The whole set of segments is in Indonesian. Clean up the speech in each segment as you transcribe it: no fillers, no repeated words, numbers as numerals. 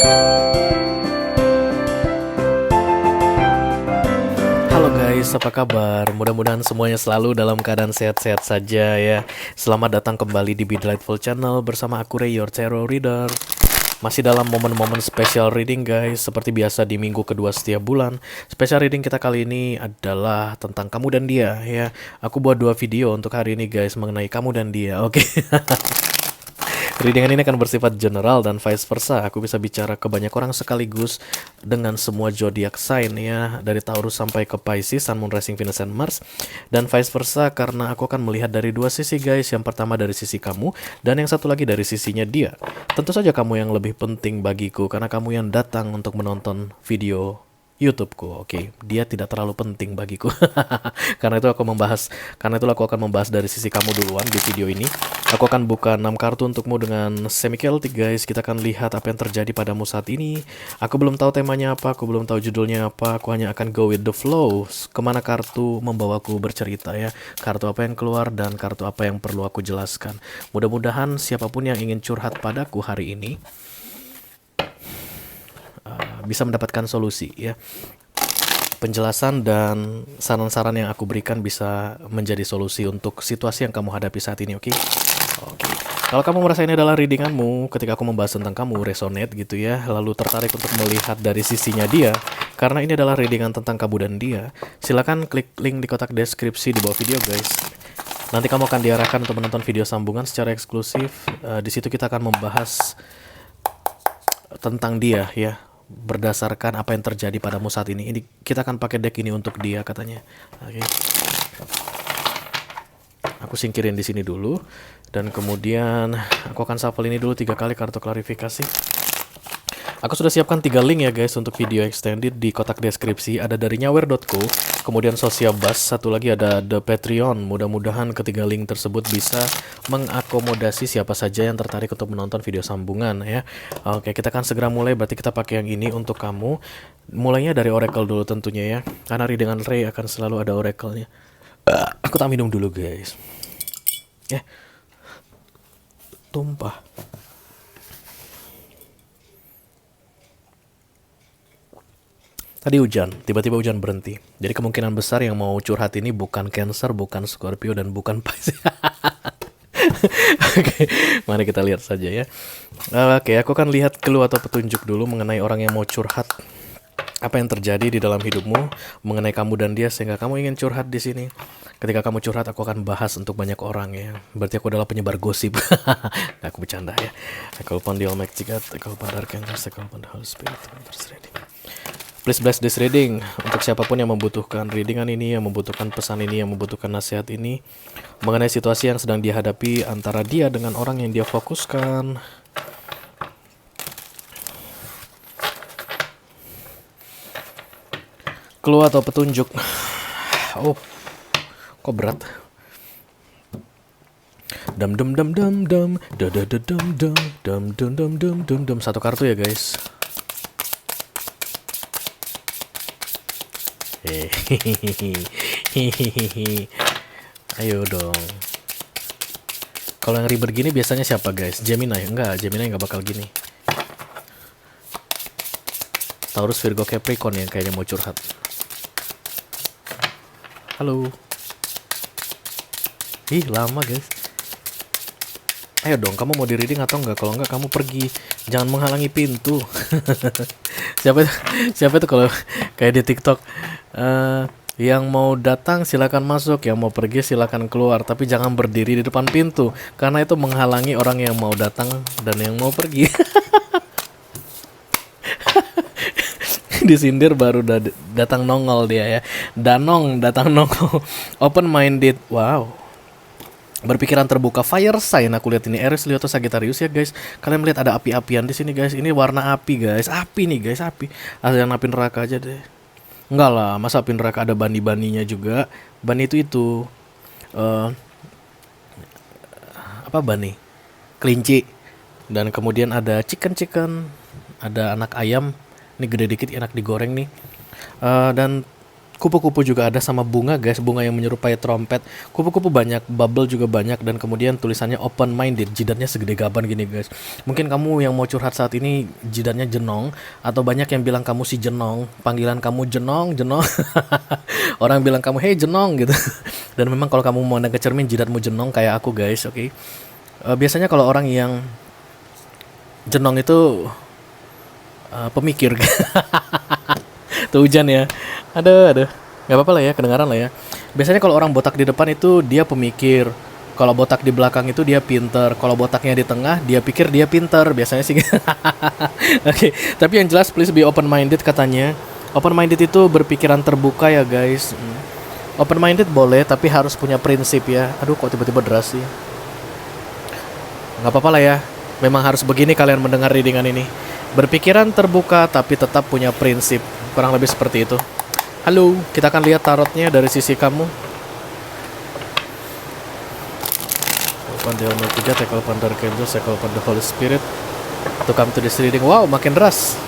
Halo guys, apa kabar? Mudah-mudahan semuanya selalu dalam keadaan sehat-sehat saja ya. Selamat datang kembali di Be Delightful Channel bersama aku Ray, your tarot reader. Masih dalam momen-momen special reading guys, seperti biasa di minggu kedua setiap bulan. Special reading kita kali ini adalah tentang kamu dan dia ya. Aku buat 2 video untuk hari ini guys mengenai kamu dan dia, oke? Readingan ini akan bersifat general dan vice versa. Aku bisa bicara ke banyak orang sekaligus dengan semua zodiak sign ya, dari Taurus sampai ke Pisces, Sun, Moon, Rising, Venus, and Mars, dan vice versa karena aku akan melihat dari 2 sisi guys. Yang pertama dari sisi kamu dan yang satu lagi dari sisinya dia. Tentu saja kamu yang lebih penting bagiku karena kamu yang datang untuk menonton video YouTubeku, oke. Dia tidak terlalu penting bagiku. Karena itu aku akan membahas dari sisi kamu duluan di video ini. Aku akan buka 6 kartu untukmu dengan semi-Celtic guys. Kita akan lihat apa yang terjadi padamu saat ini. Aku belum tahu temanya apa, aku belum tahu judulnya apa. Aku hanya akan go with the flow. Kemana kartu membawaku bercerita ya. Kartu apa yang keluar dan kartu apa yang perlu aku jelaskan. Mudah-mudahan siapapun yang ingin curhat padaku hari ini bisa mendapatkan solusi ya. Penjelasan dan saran-saran yang aku berikan bisa menjadi solusi untuk situasi yang kamu hadapi saat ini, oke? Oke. Kalau kamu merasa ini adalah readinganmu, ketika aku membahas tentang kamu resonate gitu ya, lalu tertarik untuk melihat dari sisinya dia, karena ini adalah readingan tentang kamu dan dia, silakan klik link di kotak deskripsi di bawah video guys. Nanti kamu akan diarahkan untuk menonton video sambungan secara eksklusif. Di situ kita akan membahas tentang dia ya, berdasarkan apa yang terjadi padamu saat ini. Ini kita akan pakai deck ini untuk dia katanya. Oke. Aku singkirin di sini dulu dan kemudian aku akan shuffle ini dulu 3 kali kartu klarifikasi. Aku sudah siapkan 3 link ya guys untuk video extended di kotak deskripsi. Ada dari nyawer.co, kemudian Sociabus, satu lagi ada The Patreon. Mudah-mudahan ketiga link tersebut bisa mengakomodasi siapa saja yang tertarik untuk menonton video sambungan ya. Oke, kita akan segera mulai. Berarti kita pakai yang ini untuk kamu. Mulainya dari oracle dulu tentunya ya, karena readingan Ray akan selalu ada oracle-nya. Aku tak minum dulu guys. Tumpah. Tadi hujan, tiba-tiba hujan berhenti. Jadi kemungkinan besar yang mau curhat ini bukan Cancer, bukan Scorpio, dan bukan Pisces. Oke, mari kita lihat saja ya. Oke, aku akan lihat clue atau petunjuk dulu mengenai orang yang mau curhat. Apa yang terjadi di dalam hidupmu mengenai kamu dan dia sehingga kamu ingin curhat di sini. Ketika kamu curhat, aku akan bahas untuk banyak orang ya. Berarti aku adalah penyebar gosip. Nah, aku bercanda ya. I call upon the Almighty God, I call upon the Archangels, I call upon the Holy Spirit. Please bless this reading untuk siapapun yang membutuhkan readingan ini, yang membutuhkan pesan ini, yang membutuhkan nasihat ini mengenai situasi yang sedang dihadapi antara dia dengan orang yang dia fokuskan. Clue atau petunjuk. Oh, kok berat. Dam dam dam dam dam dam dam dam dam dam dam dam dam dam. Satu kartu ya guys. Ayo dong. Kalau yang ribet gini biasanya siapa guys? Gemini? Enggak, Gemini nggak bakal gini. Taurus, Virgo, Capricorn yang kayaknya mau curhat. Halo. Ih, lama guys. Ayo dong, kamu mau di reading atau enggak? Kalau enggak, kamu pergi. Jangan menghalangi pintu. Siapa itu kalau kayak di TikTok, yang mau datang silakan masuk, yang mau pergi silakan keluar, tapi jangan berdiri di depan pintu karena itu menghalangi orang yang mau datang dan yang mau pergi. Disindir baru datang nongol dia ya. Danong datang nongol. Open minded. Wow. Berpikiran terbuka, fire sign. Aku lihat ini Aries, Leo, atau Sagittarius ya guys. Kalian melihat ada api-apian di sini guys. Ini warna api guys. Api nih guys, api. Ada yang api neraka aja deh. Enggak lah, masa api neraka ada bani-baninya juga. Bani itu apa bani? Kelinci. Dan kemudian ada chicken, ada anak ayam. Ini gede dikit, enak digoreng nih. Dan Kupu-kupu juga ada sama bunga guys, bunga yang menyerupai trompet. Kupu-kupu banyak, bubble juga banyak, dan kemudian tulisannya open minded. Jidatnya segede gaban gini guys. Mungkin kamu yang mau curhat saat ini jidatnya jenong, atau banyak yang bilang kamu si jenong, panggilan kamu jenong, jenong. Orang bilang kamu hey jenong gitu. Dan memang kalau kamu mau ke cermin jidatmu jenong kayak aku guys, oke. Biasanya kalau orang yang jenong itu pemikir. Tuh hujan ya. Aduh. Gak apa-apa lah ya, kedengaran lah ya. Biasanya kalau orang botak di depan itu dia pemikir. Kalau botak di belakang itu dia pinter. Kalau botaknya di tengah, dia pikir dia pinter. Biasanya sih. Oke, tapi yang jelas please be open minded katanya. Open minded itu berpikiran terbuka ya guys. Open minded boleh, tapi harus punya prinsip ya. Aduh, kok tiba-tiba deras sih. Gak apa-apa lah ya. Memang harus begini kalian mendengar readingan ini. Berpikiran terbuka tapi tetap punya prinsip. Kurang lebih seperti itu. Halo, kita akan lihat tarotnya dari sisi kamu. Open the Honor 3, take open the Archangel, take open the Holy Spirit to come to this reading. Wow, makin deras.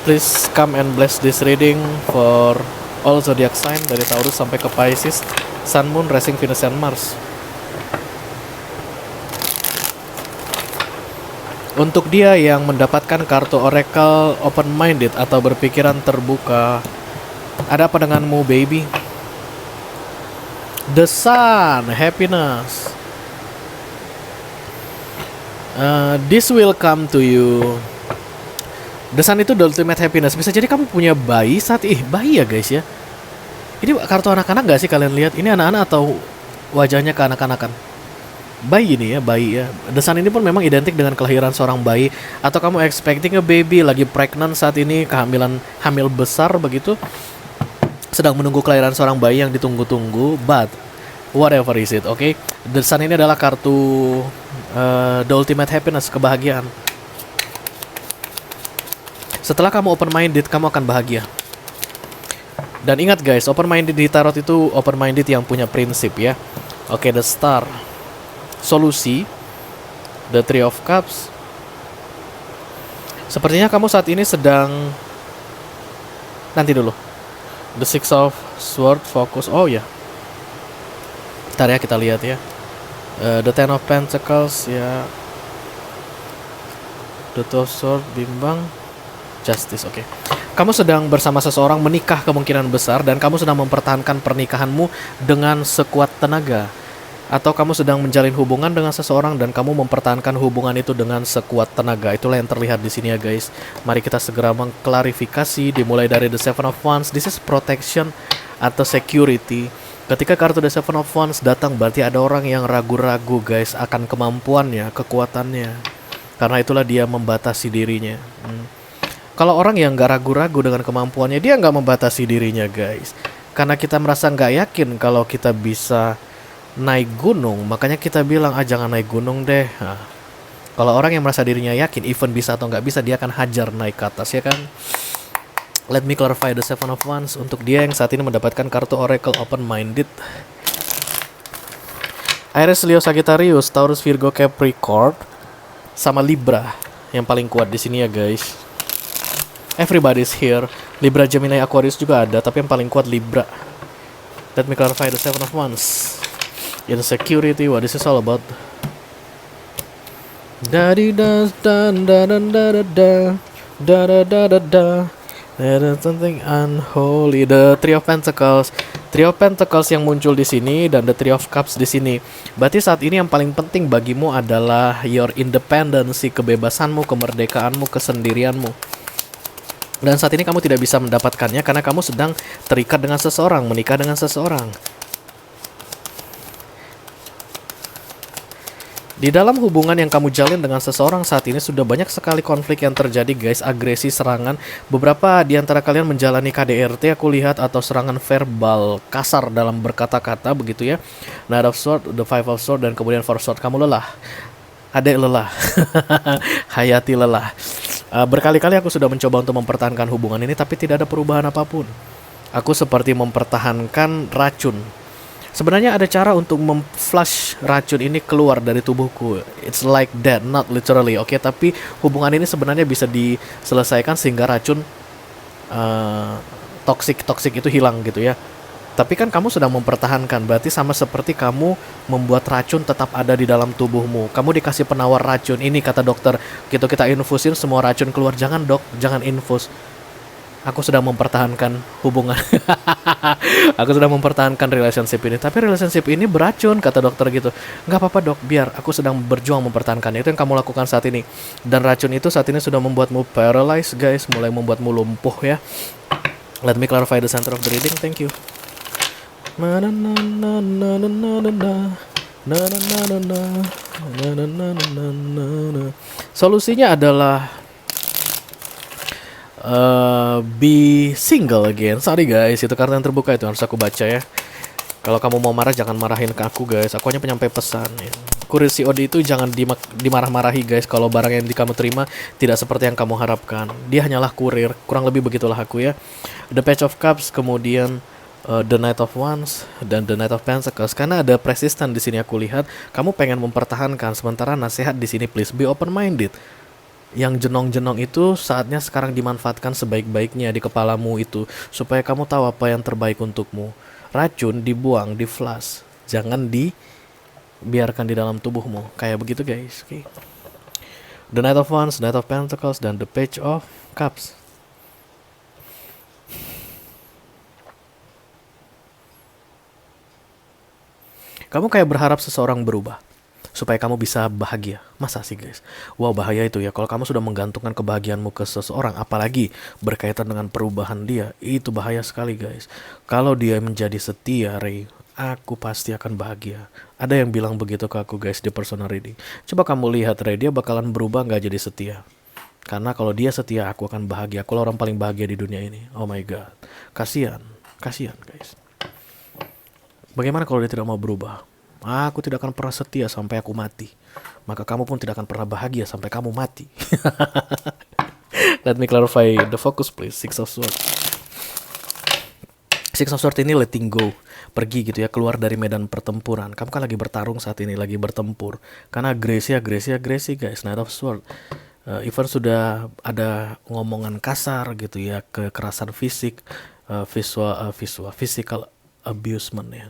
Please come and bless this reading for all zodiac sign dari Taurus sampai ke Pisces, Sun, Moon, Rising, Venus, and Mars. Untuk dia yang mendapatkan kartu Oracle Open Minded atau berpikiran terbuka, ada apa denganmu baby? The Sun, happiness. This will come to you. The Sun itu the ultimate happiness. Bisa jadi kamu punya bayi saat bayi ya guys ya. Ini kartu anak-anak gak sih kalian lihat? Ini anak-anak atau wajahnya ke anak-anakan? Bayi ini ya, bayi ya. The Sun ini pun memang identik dengan kelahiran seorang bayi. Atau kamu expecting a baby, lagi pregnant saat ini, kehamilan, hamil besar begitu, sedang menunggu kelahiran seorang bayi yang ditunggu-tunggu. But whatever is it, okay? The Sun ini adalah kartu the ultimate happiness, kebahagiaan. Setelah kamu open minded, kamu akan bahagia. Dan ingat guys, open minded di tarot itu open minded yang punya prinsip ya. Oke, the Star, solusi, the Three of Cups. Sepertinya kamu saat ini sedang, nanti dulu, the Six of Swords, fokus. Oh ya, ntar ya kita lihat ya. The Ten of Pentacles ya, the Two of Swords, bimbang, Justice. Oke. Kamu sedang bersama seseorang, menikah kemungkinan besar, dan kamu sedang mempertahankan pernikahanmu dengan sekuat tenaga. Atau kamu sedang menjalin hubungan dengan seseorang dan kamu mempertahankan hubungan itu dengan sekuat tenaga. Itulah yang terlihat di sini ya guys. Mari kita segera mengklarifikasi, dimulai dari the Seven of Wands. This is protection atau security. Ketika kartu the Seven of Wands datang, berarti ada orang yang ragu-ragu guys akan kemampuannya, kekuatannya. Karena itulah dia membatasi dirinya. Kalau orang yang gak ragu-ragu dengan kemampuannya, dia gak membatasi dirinya guys. Karena kita merasa gak yakin kalau kita bisa naik gunung, makanya kita bilang jangan naik gunung deh. Nah, kalau orang yang merasa dirinya yakin, even bisa atau nggak bisa, dia akan hajar naik ke atas ya kan. Let me clarify the Seven of Wands untuk dia yang saat ini mendapatkan kartu Oracle Open Minded. Aries, Leo, Sagittarius, Taurus, Virgo, Capricorn, sama Libra yang paling kuat di sini ya guys. Everybody's here. Libra, Gemini, Aquarius juga ada, tapi yang paling kuat Libra. Let me clarify the Seven of Wands. Insecurity, what is this all about? Daddy does da da da da da da da da da da. There is something unholy. The Three of Pentacles, Three of Pentacles yang muncul di sini dan the Three of Cups di sini. Berarti saat ini yang paling penting bagimu adalah your independency, kebebasanmu, kemerdekaanmu, kesendirianmu. Dan saat ini kamu tidak bisa mendapatkannya karena kamu sedang terikat dengan seseorang, menikah dengan seseorang. Di dalam hubungan yang kamu jalin dengan seseorang saat ini sudah banyak sekali konflik yang terjadi guys, agresi, serangan. Beberapa di antara kalian menjalani KDRT aku lihat, atau serangan verbal kasar dalam berkata-kata begitu ya. Knight of Swords, the Five of Swords, dan kemudian Four of Swords. Kamu lelah, adek lelah, Hayati lelah. Berkali-kali aku sudah mencoba untuk mempertahankan hubungan ini tapi tidak ada perubahan apapun. Aku seperti mempertahankan racun. Sebenarnya ada cara untuk memflush racun ini keluar dari tubuhku. It's like that, not literally, oke? Tapi hubungan ini sebenarnya bisa diselesaikan sehingga racun toksik itu hilang gitu ya. Tapi kan kamu sedang mempertahankan, berarti sama seperti kamu membuat racun tetap ada di dalam tubuhmu. Kamu dikasih penawar racun, ini kata dokter, gitu kita infusin semua racun keluar. Jangan dok, jangan infus. Aku sedang mempertahankan hubungan. Aku sedang mempertahankan relationship ini. Tapi relationship ini beracun, kata dokter gitu. Nggak apa-apa dok, biar aku sedang berjuang mempertahankan. Itu yang kamu lakukan saat ini. Dan racun itu saat ini sudah membuatmu paralyzed guys, mulai membuatmu lumpuh ya. Let me clarify the center of the reading, thank you. Solusinya adalah be single again. Sorry guys, itu kartu yang terbuka itu harus aku baca ya. Kalau kamu mau marah jangan marahin ke aku guys. Aku hanya penyampai pesan ya. Kurir COD itu jangan dimarah-marahi guys. Kalau barang yang kamu terima tidak seperti yang kamu harapkan. Dia hanyalah kurir. Kurang lebih begitulah aku ya. The Page of Cups, kemudian The Knight of Wands dan The Knight of Pentacles. Karena ada persistent di sini aku lihat. Kamu pengen mempertahankan. Sementara nasihat di sini please be open minded. Yang jenong-jenong itu saatnya sekarang dimanfaatkan sebaik-baiknya di kepalamu itu. Supaya kamu tahu apa yang terbaik untukmu. Racun dibuang, di flush. Jangan dibiarkan di dalam tubuhmu. Kayak begitu guys. Okay. The Knight of Wands, Knight of Pentacles, dan The Page of Cups. Kamu kayak berharap seseorang berubah supaya kamu bisa bahagia. Masa sih guys? Wow, bahaya itu ya. Kalau kamu sudah menggantungkan kebahagiaanmu ke seseorang, apalagi berkaitan dengan perubahan dia, itu bahaya sekali guys. Kalau dia menjadi setia, Ray, aku pasti akan bahagia. Ada yang bilang begitu ke aku guys di personal reading. Coba kamu lihat Ray, dia bakalan berubah gak jadi setia. Karena kalau dia setia, aku akan bahagia. Aku orang paling bahagia di dunia ini. Oh my god. Kasian guys. Bagaimana kalau dia tidak mau berubah? Aku tidak akan pernah setia sampai aku mati. Maka kamu pun tidak akan pernah bahagia sampai kamu mati. Let me clarify the focus please. Six of Swords. Six of Swords ini letting go. Pergi gitu ya, keluar dari medan pertempuran. Kamu kan lagi bertarung saat ini, lagi bertempur. Karena agresi guys. Knight of Swords. Even sudah ada ngomongan kasar gitu ya, kekerasan fisik, physical abusement ya,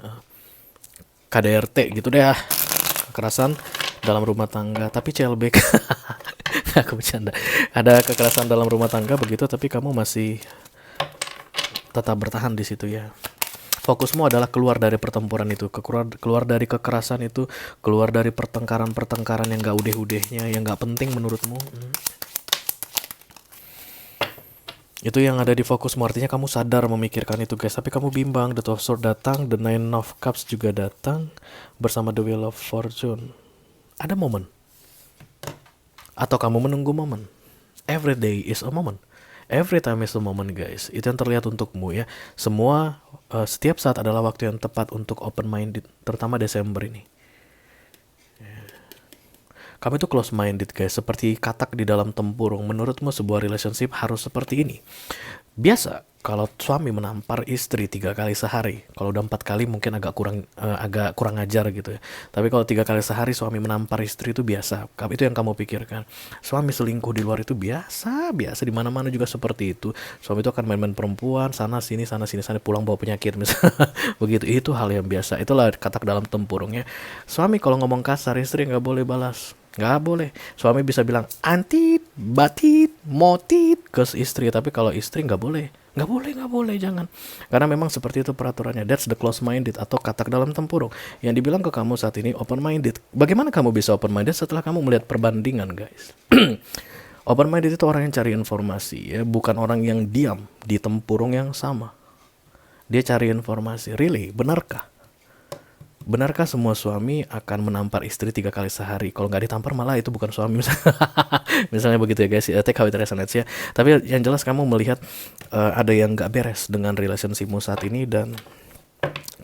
KDRT gitu deh, kekerasan dalam rumah tangga. Tapi CLBK, aku bercanda. Ada kekerasan dalam rumah tangga begitu, tapi kamu masih tetap bertahan di situ ya. Fokusmu adalah keluar dari pertempuran itu, keluar dari kekerasan itu, keluar dari pertengkaran yang gak udeh-udehnya, yang gak penting menurutmu. Itu yang ada di fokusmu, artinya kamu sadar memikirkan itu guys. Tapi kamu bimbang. The Two of Swords datang, The Nine of Cups juga datang bersama The Wheel of Fortune. Ada momen, atau kamu menunggu momen. Every day is a moment. Every time is a moment guys. Itu yang terlihat untukmu ya. Semua setiap saat adalah waktu yang tepat untuk open minded. Terutama Desember ini. Kamu itu close minded guys, seperti katak di dalam tempurung. Menurutmu sebuah relationship harus seperti ini. Biasa kalau suami menampar istri 3 kali sehari, kalau udah 4 kali mungkin agak kurang ajar gitu ya. Tapi kalau 3 kali sehari suami menampar istri itu biasa. Itu yang kamu pikirkan. Suami selingkuh di luar itu biasa di mana-mana juga seperti itu. Suami itu akan main-main perempuan sana sini pulang bawa penyakit misalnya. Begitu, itu hal yang biasa. Itulah katak dalam tempurungnya. Suami kalau ngomong kasar, istri nggak boleh balas. Nggak boleh. Suami bisa bilang antit, batit, motit ke istri, tapi kalau istri nggak boleh, jangan. Karena memang seperti itu peraturannya. That's the close minded atau katak dalam tempurung. Yang dibilang ke kamu saat ini open minded. Bagaimana kamu bisa open minded setelah kamu melihat perbandingan guys? Open minded itu orang yang cari informasi ya, bukan orang yang diam di tempurung yang sama. Dia cari informasi. Really, benarkah? Benarkah semua suami akan menampar istri 3 kali sehari? Kalau nggak ditampar malah itu bukan suami. Misalnya begitu ya guys. Take how it resonates ya. Tapi yang jelas kamu melihat ada yang nggak beres dengan relationshipmu saat ini. Dan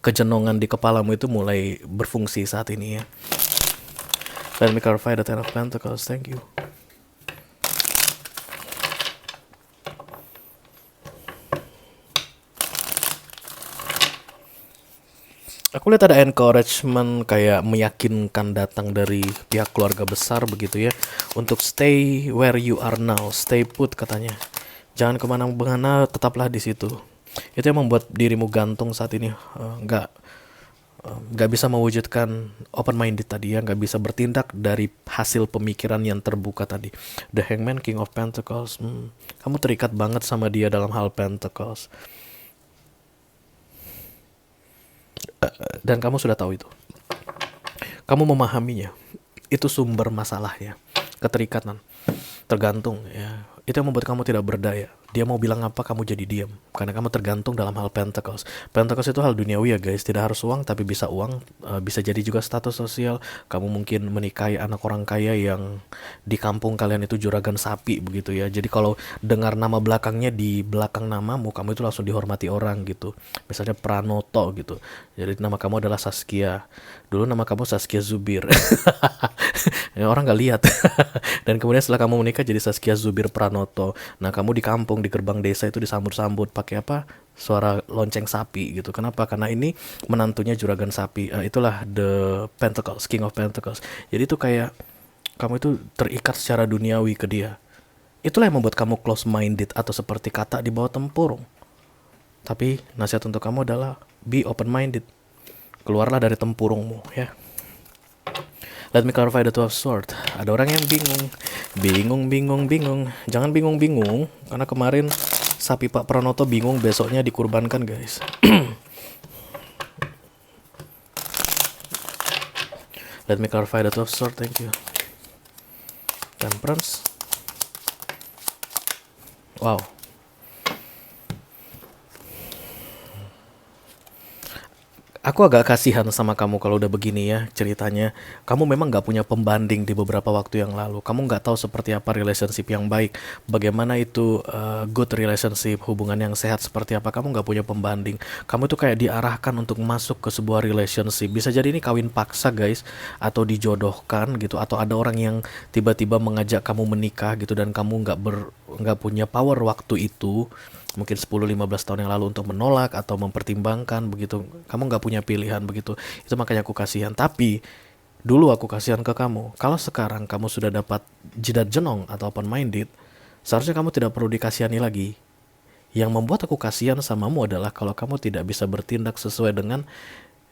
kejenongan di kepalamu itu mulai berfungsi saat ini ya. Let me clarify the Ten of Pentacles. Thank you. Aku lihat ada encouragement, kayak meyakinkan datang dari pihak keluarga besar begitu ya, untuk stay where you are now, stay put katanya. Jangan kemana-mana, tetaplah di situ. Itu yang membuat dirimu gantung saat ini, nggak bisa mewujudkan open minded tadi ya, nggak bisa bertindak dari hasil pemikiran yang terbuka tadi. The Hangman, King of Pentacles, kamu terikat banget sama dia dalam hal Pentacles, dan kamu sudah tahu itu. Kamu memahaminya. Itu sumber masalahnya, keterikatan, tergantung ya. Itu yang membuat kamu tidak berdaya. Dia mau bilang apa, kamu jadi diam. Karena kamu tergantung dalam hal Pentacles. Pentacles itu hal duniawi ya guys. Tidak harus uang, tapi bisa uang. Bisa jadi juga status sosial. Kamu mungkin menikahi anak orang kaya yang di kampung kalian itu juragan sapi begitu ya. Jadi kalau dengar nama belakangnya di belakang namamu, kamu itu langsung dihormati orang gitu. Misalnya Pranoto gitu. Jadi nama kamu adalah Saskia. Dulu nama kamu Saskia Zubir. Ya, orang nggak lihat. Dan kemudian setelah kamu menikah jadi Saskia Zubir Pranoto. Nah, kamu di kampung di gerbang desa itu disambut-sambut pakai apa? Suara lonceng sapi gitu. Kenapa? Karena ini menantunya juragan sapi. Itulah the Pentacles, King of Pentacles. Jadi itu kayak kamu itu terikat secara duniawi ke dia. Itulah yang membuat kamu close minded atau seperti kata di bawah tempurung. Tapi nasihat untuk kamu adalah be open minded. Keluarlah dari tempurungmu ya. Let me clarify the Two of Swords. Ada orang yang bingung. Jangan bingung-bingung, karena kemarin sapi Pak Pranoto bingung, besoknya dikurbankan guys. Let me clarify the Two of Swords, thank you. Temperance. Wow. Aku agak kasihan sama kamu kalau udah begini ya ceritanya. Kamu memang gak punya pembanding di beberapa waktu yang lalu. Kamu gak tahu seperti apa relationship yang baik. Bagaimana itu good relationship, hubungan yang sehat seperti apa. Kamu gak punya pembanding. Kamu tuh kayak diarahkan untuk masuk ke sebuah relationship. Bisa jadi ini kawin paksa guys. Atau dijodohkan gitu. Atau ada orang yang tiba-tiba mengajak kamu menikah gitu. Dan kamu gak punya power waktu itu. Mungkin 10-15 tahun yang lalu untuk menolak atau mempertimbangkan begitu. Kamu gak punya pilihan begitu. Itu makanya aku kasihan. Tapi dulu aku kasihan ke kamu. Kalau sekarang kamu sudah dapat jidat jenong atau open minded, seharusnya kamu tidak perlu dikasihani lagi. Yang membuat aku kasihan samamu adalah kalau kamu tidak bisa bertindak sesuai dengan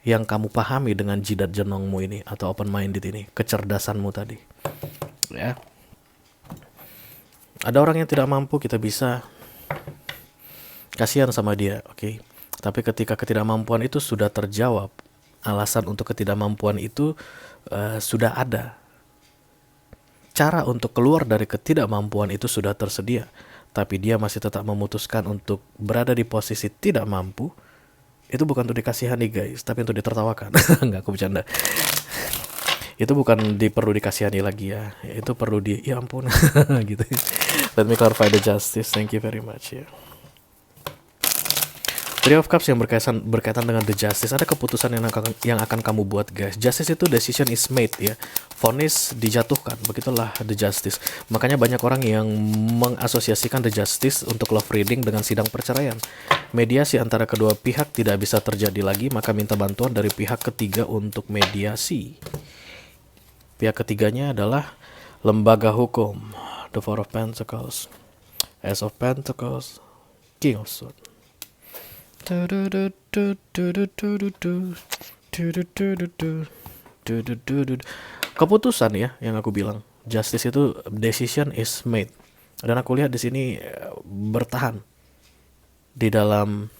yang kamu pahami dengan jidat jenongmu ini atau open minded ini, kecerdasanmu tadi. Ya. Ada orang yang tidak mampu, kita bisa kasihan sama dia, oke. Tapi ketika ketidakmampuan itu sudah terjawab, alasan untuk ketidakmampuan itu sudah ada. Cara untuk keluar dari ketidakmampuan itu sudah tersedia. Tapi dia masih tetap memutuskan untuk berada di posisi tidak mampu. Itu bukan untuk dikasihani guys, tapi untuk ditertawakan. Enggak, aku bercanda. Itu bukan perlu dikasihani lagi ya. Itu perlu ya ampun gitu. Let me clarify the justice. Thank you very much ya. Three of Cups yang berkaitan dengan the justice. Ada keputusan yang akan kamu buat guys. Justice itu decision is made ya. Vonis dijatuhkan. Begitulah the justice. Makanya banyak orang yang mengasosiasikan the justice untuk love reading dengan sidang perceraian. Mediasi antara kedua pihak tidak bisa terjadi lagi, maka minta bantuan dari pihak ketiga untuk mediasi. Pihak ketiganya adalah lembaga hukum. The Four of Pentacles, Ace of Pentacles, King of Swords. Keputusan ya yang aku bilang. Justice itu decision is made. Dan aku lihat di sini bertahan di dalam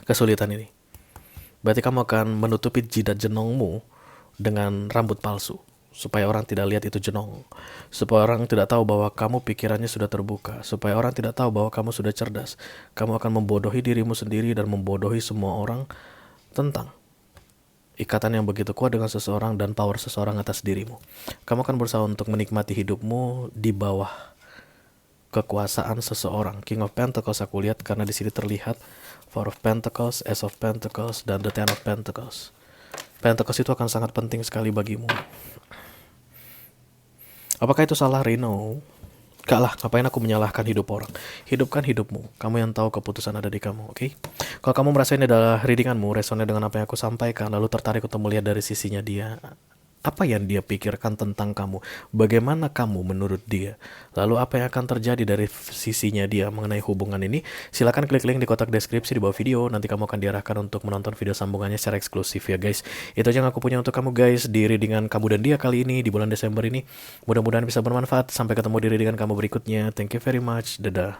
kesulitan ini. Berarti kamu akan menutupi jidat jenongmu dengan rambut palsu. Supaya orang tidak lihat itu jenong. Supaya orang tidak tahu bahwa kamu pikirannya sudah terbuka. Supaya orang tidak tahu bahwa kamu sudah cerdas. Kamu akan membodohi dirimu sendiri dan membodohi semua orang tentang ikatan yang begitu kuat dengan seseorang dan power seseorang atas dirimu. Kamu akan berusaha untuk menikmati hidupmu di bawah kekuasaan seseorang. King of Pentacles aku lihat karena di sini terlihat Four of Pentacles, Ace of Pentacles, dan the Ten of Pentacles. Pentacles itu akan sangat penting sekali bagimu. Apakah itu salah, Reno? Gak lah, ngapain aku menyalahkan hidup orang. Hidupkan hidupmu. Kamu yang tahu keputusan ada di kamu, oke? Kalau kamu merasa ini adalah readinganmu, resonnya dengan apa yang aku sampaikan, lalu tertarik untuk melihat dari sisinya dia, Apa yang dia pikirkan tentang kamu? Bagaimana kamu menurut dia? Lalu apa yang akan terjadi dari sisinya dia mengenai hubungan ini? Silakan klik link di kotak deskripsi di bawah video. Nanti kamu akan diarahkan untuk menonton video sambungannya secara eksklusif ya guys. Itu aja yang aku punya untuk kamu guys di readingan kamu dan dia kali ini di bulan Desember ini. Mudah-mudahan bisa bermanfaat. Sampai ketemu di readingan kamu berikutnya. Thank you very much. Dadah.